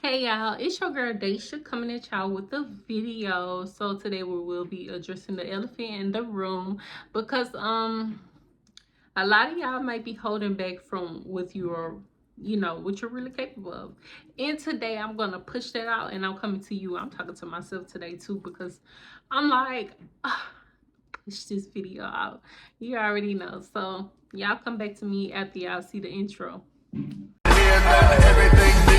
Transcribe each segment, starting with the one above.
Hey y'all, it's your girl Daisha coming at y'all with a video. So today we will be addressing the elephant in the room because a lot of y'all might be holding back from what what you're really capable of. And today I'm gonna push that out and I'm coming to you. I'm talking to myself today too because I'm like push this video out. You already know. So y'all come back to me after y'all see the intro.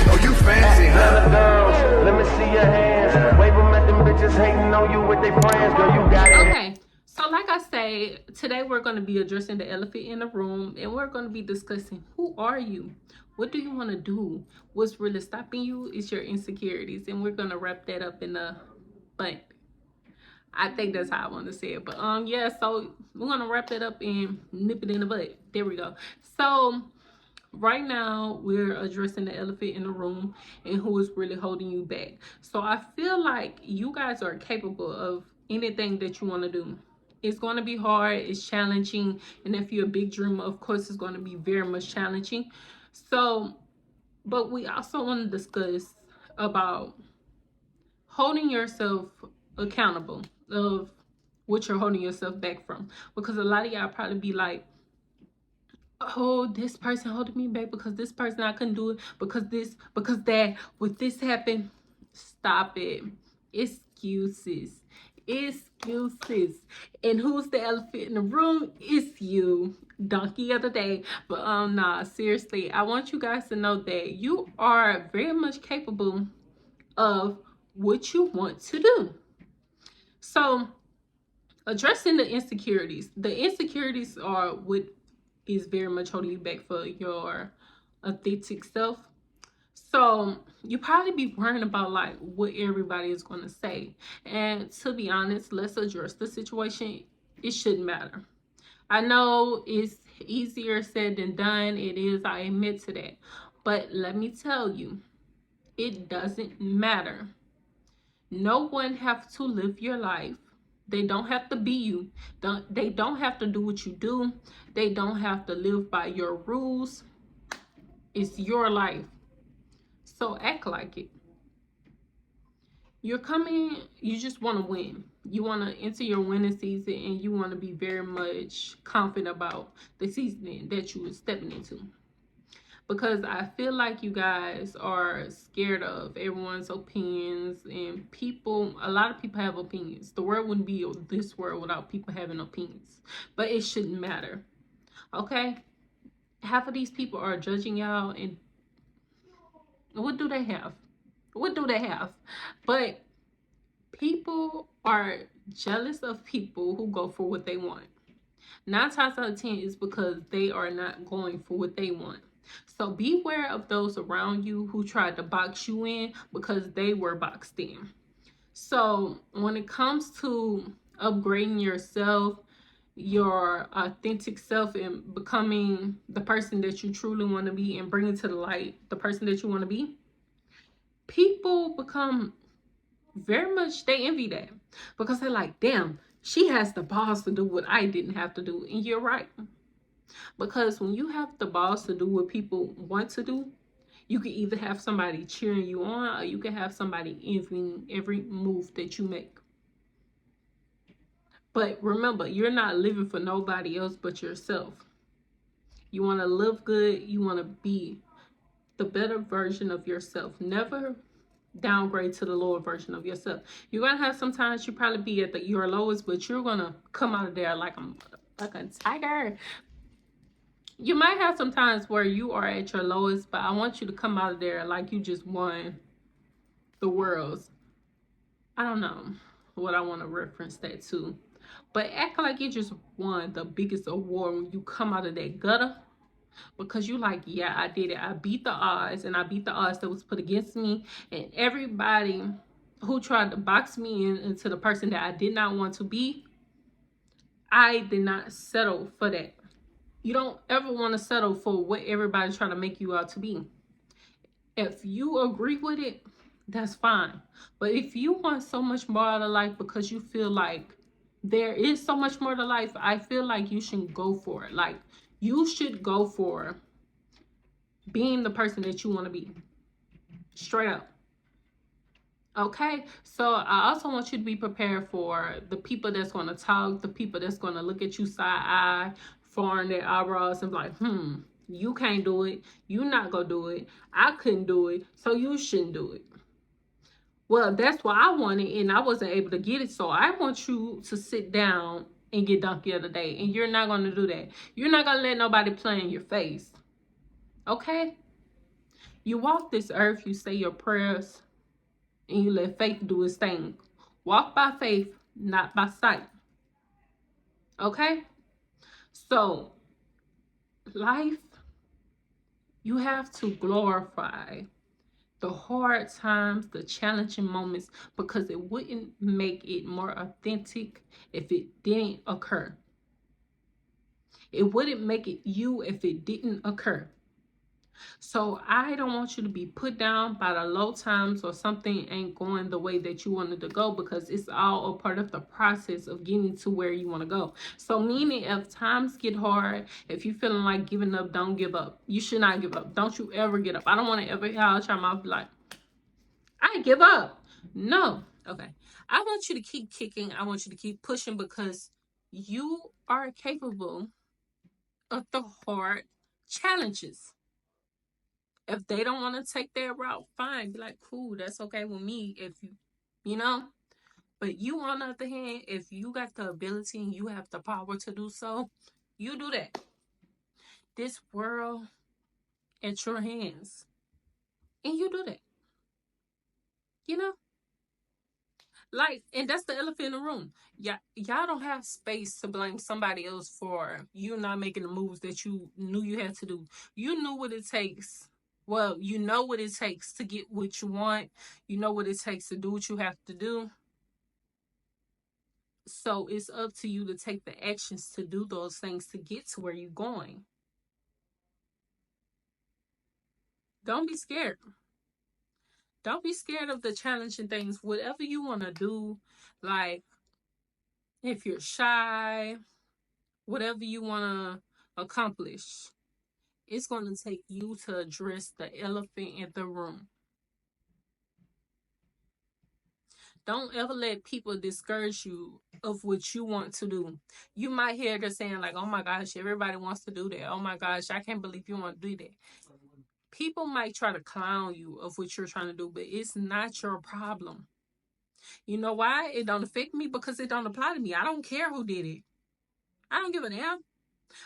Oh, you fancy, huh? Girls, let me see your hands. Wave them at them bitches hating on you with their friends. Girl, you got it. Okay, so like I say, today we're going to be addressing the elephant in the room, and we're going to be discussing who are you? What do you want to do? What's really stopping you is your insecurities, and we're going to wrap that up in a but. I think that's how I want to say it. But yeah, so we're going to wrap that up and nip it in the butt. There we go. So right now we're addressing the elephant in the room and who is really holding you back. So I feel like you guys are capable of anything that you want to do. It's going to be hard, it's challenging, and if you're a big dreamer, of course it's going to be very much challenging. So but we also want to discuss about holding yourself accountable of what you're holding yourself back from, because a lot of y'all probably be like, oh, this person holding me back because this person I couldn't do it because this, because that, with this happened. Stop it. Excuses. Excuses. And who's the elephant in the room? It's you. Donkey of the day. But nah, seriously, I want you guys to know that you are very much capable of what you want to do. So addressing the insecurities. The insecurities are what is very much holding you back for your authentic self. So you probably be worrying about like what everybody is going to say. And to be honest, let's address the situation. It shouldn't matter. I know it's easier said than done. It is, I admit to that. But let me tell you, it doesn't matter. No one have to live your life. They don't have to be you. They don't have to do what you do. They don't have to live by your rules. It's your life. So act like it. You're coming, you just want to win. You want to enter your winning season and you want to be very much confident about the season that you are stepping into. Because I feel like you guys are scared of everyone's opinions, and a lot of people have opinions. The world wouldn't be this world without people having opinions, but it shouldn't matter. Okay? Half of these people are judging y'all, and what do they have? What do they have? But people are jealous of people who go for what they want. 9 times out of 10 is because they are not going for what they want. So beware of those around you who tried to box you in because they were boxed in. So when it comes to upgrading yourself, your authentic self, and becoming the person that you truly want to be and bringing to the light the person that you want to be, people become very much, they envy that because they're like, damn, she has the balls to do what I didn't have to do. And you're right. Because when you have the balls to do what people want to do, you can either have somebody cheering you on or you can have somebody envying every move that you make. But remember, you're not living for nobody else but yourself. You want to live good. You want to be the better version of yourself. Never downgrade to the lower version of yourself. You're going to have sometimes you probably be at your lowest, but you're going to come out of there like a tiger. You might have some times where you are at your lowest, but I want you to come out of there like you just won the world's, I don't know what I want to reference that to, but act like you just won the biggest award when you come out of that gutter, because you like, yeah, I did it. I beat the odds, and I beat the odds that was put against me, and everybody who tried to box me into the person that I did not want to be, I did not settle for that. You don't ever want to settle for what everybody's trying to make you out to be. If you agree with it, that's fine. But if you want so much more out of life because you feel like there is so much more to life, I feel like you should go for it. Like, you should go for being the person that you want to be. Straight up. Okay, so I also want you to be prepared for the people that's going to talk, the people that's going to look at you side eye, foreign their eyebrows, and be like, you can't do it. You not going to do it. I couldn't do it, so you shouldn't do it. Well, that's what I wanted, and I wasn't able to get it. So I want you to sit down and get donkey of the day, and you're not going to do that. You're not going to let nobody play in your face. Okay? You walk this earth, you say your prayers, and you let faith do its thing. Walk by faith, not by sight. Okay? So, life, you have to glorify the hard times, the challenging moments, because it wouldn't make it more authentic if it didn't occur. It wouldn't make it you if it didn't occur. So I don't want you to be put down by the low times or something ain't going the way that you wanted to go, because it's all a part of the process of getting to where you want to go. So meaning if times get hard, if you feeling like giving up, don't give up. You should not give up. Don't you ever get up. I don't want to ever hear out your mouth like, I give up. No. Okay. I want you to keep kicking. I want you to keep pushing, because you are capable of the hard challenges. If they don't want to take their route, fine. Be like, cool, that's okay with me. If you know. But you, on the other hand, if you got the ability and you have the power to do so, you do that. This world at your hands. And you do that. You know? Like, and that's the elephant in the room. Yeah, y'all don't have space to blame somebody else for you not making the moves that you knew you had to do. You knew what it takes. Well, you know what it takes to get what you want. You know what it takes to do what you have to do. So it's up to you to take the actions to do those things to get to where you're going. Don't be scared. Don't be scared of the challenging things. Whatever you want to do, like if you're shy, whatever you want to accomplish, it's going to take you to address the elephant in the room. Don't ever let people discourage you of what you want to do. You might hear them saying like, oh my gosh, everybody wants to do that. Oh my gosh, I can't believe you want to do that. People might try to clown you of what you're trying to do, but it's not your problem. You know why? It don't affect me because it don't apply to me. I don't care who did it. I don't give a damn.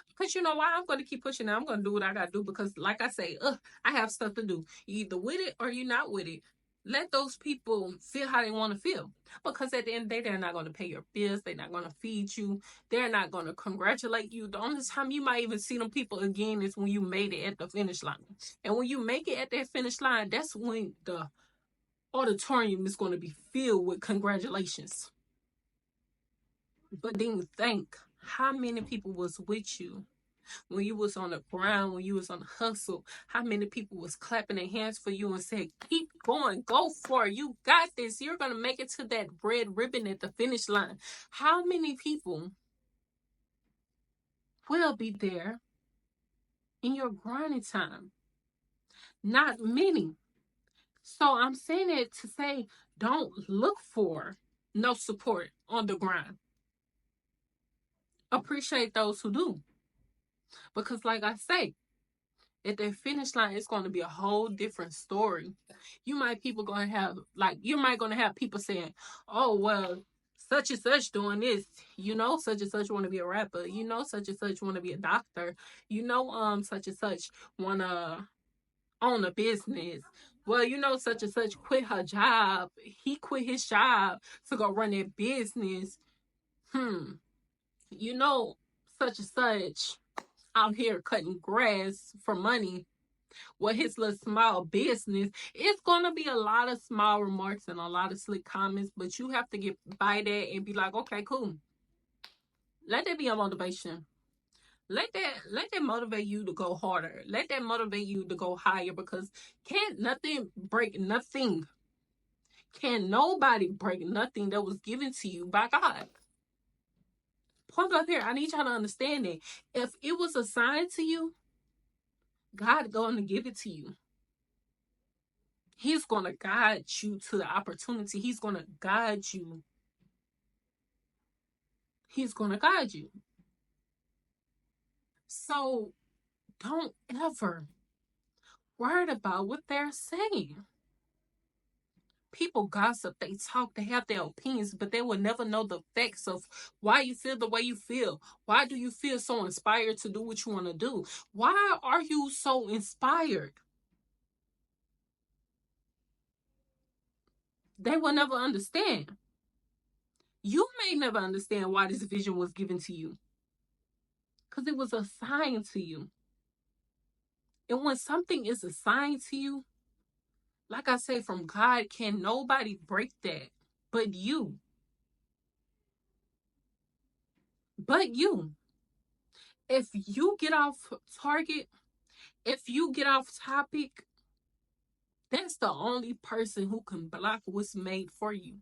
Because you know why? I'm going to keep pushing. I'm going to do what I got to do because, like I say, I have stuff to do. You either with it or you're not with it. Let those people feel how they want to feel. Because at the end of the day, they're not going to pay your bills. They're not going to feed you. They're not going to congratulate you. The only time you might even see them people again is when you made it at the finish line. And when you make it at that finish line, that's when the auditorium is going to be filled with congratulations. But then think how many people was with you when you was on the ground, when you was on the hustle, how many people was clapping their hands for you and said, keep going, go for it, you got this, you're going to make it to that red ribbon at the finish line. How many people will be there in your grinding time? Not many. So I'm saying it to say, don't look for no support on the grind. Appreciate those who do. Because like I say, at that finish line, it's going to be a whole different story. You might gonna have people saying, "Oh well, such and such doing this. You know, such and such want to be a rapper. You know, such and such want to be a doctor. You know, such and such want to own a business. Well, you know, such and such quit her job. He quit his job to go run that business. You know, such and such out here cutting grass for money." With his little small business, it's gonna be a lot of small remarks and a lot of slick comments, but you have to get by that and be like, okay, cool. Let that be a motivation. Let that motivate you to go harder. Let that motivate you to go higher, because can't nothing break nothing. Can nobody break nothing that was given to you by God. Point up here, I need y'all to understand that. If it was assigned to you, God going to give it to you. He's going to guide you to the opportunity. He's going to guide you. He's going to guide you. So don't ever worry about what they're saying. People gossip, they talk, they have their opinions, but they will never know the facts of why you feel the way you feel. Why do you feel so inspired to do what you want to do? Why are you so inspired? They will never understand. You may never understand why this vision was given to you because it was assigned to you. And when something is assigned to you, like I say, from God, can nobody break that but you. But you. If you get off target, if you get off topic, that's the only person who can block what's made for you.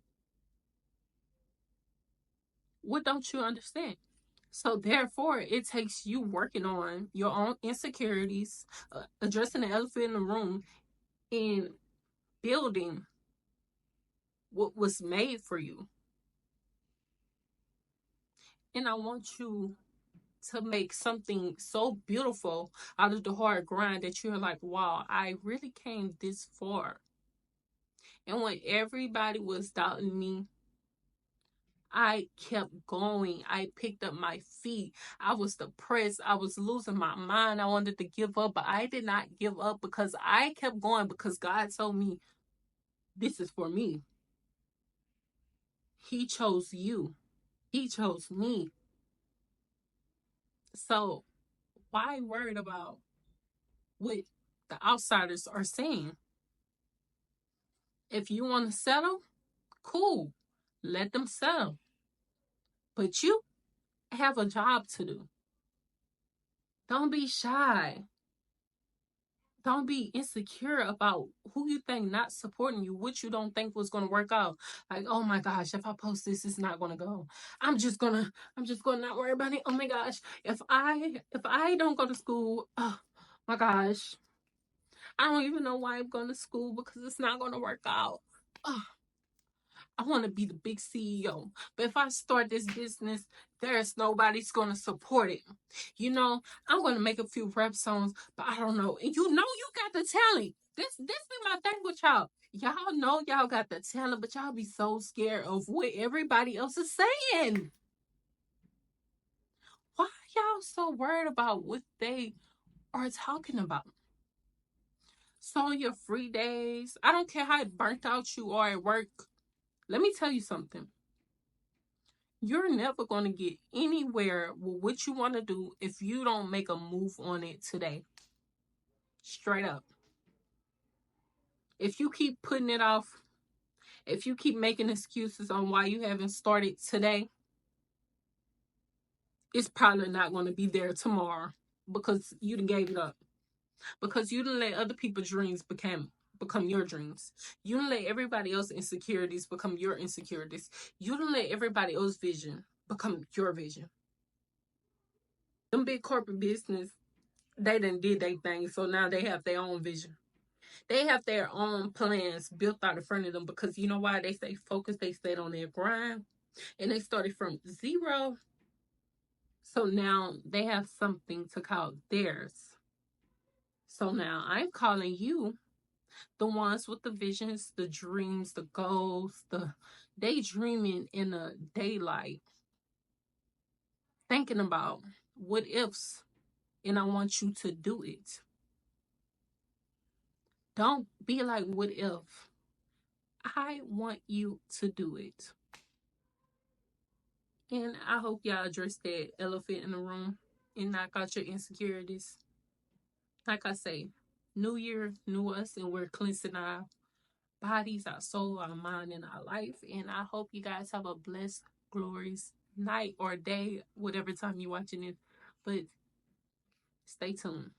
What don't you understand? So therefore, it takes you working on your own insecurities, addressing the elephant in the room, and building what was made for you. And I want you to make something so beautiful out of the hard grind that you're like, wow, I really came this far. And when everybody was doubting me, I kept going. I picked up my feet. I was depressed. I was losing my mind. I wanted to give up, but I did not give up because I kept going because God told me this is for me. He chose you. He chose me. So why worried about what the outsiders are saying? If you want to settle, cool. Let them settle. But you have a job to do. Don't be shy. Don't be insecure about who you think not supporting you, what you don't think was gonna work out. Like, oh my gosh, if I post this, it's not gonna go. I'm just gonna not worry about it. Oh my gosh, if I don't go to school, oh my gosh, I don't even know why I'm going to school because it's not gonna work out. Oh, I want to be the big CEO. But if I start this business, there's nobody's going to support it. You know, I'm going to make a few rap songs, but I don't know. And you know you got the talent. This be my thing with y'all. Y'all know y'all got the talent, but y'all be so scared of what everybody else is saying. Why y'all so worried about what they are talking about? So on your free days, I don't care how burnt out you are at work. Let me tell you something. You're never going to get anywhere with what you want to do if you don't make a move on it today. Straight up. If you keep putting it off, if you keep making excuses on why you haven't started today, it's probably not going to be there tomorrow because you done gave it up. Because you done let other people's dreams become your dreams. You done let everybody else's insecurities become your insecurities. You done let everybody else's vision become your vision. Them big corporate business, they done did their thing, so now they have their own vision. They have their own plans built out in front of them because you know why they stay focused, they stayed on their grind, and they started from zero. So now they have something to call theirs. So now I'm calling you the ones with the visions, the dreams, the goals, the daydreaming in the daylight, thinking about what ifs, and I want you to do it. Don't be like, what if? I want you to do it. And I hope y'all address that elephant in the room and knock out your insecurities. Like I say, new year, new us, and we're cleansing our bodies, our soul, our mind, and our life. And I hope you guys have a blessed, glorious night or day, whatever time you're watching it. But stay tuned.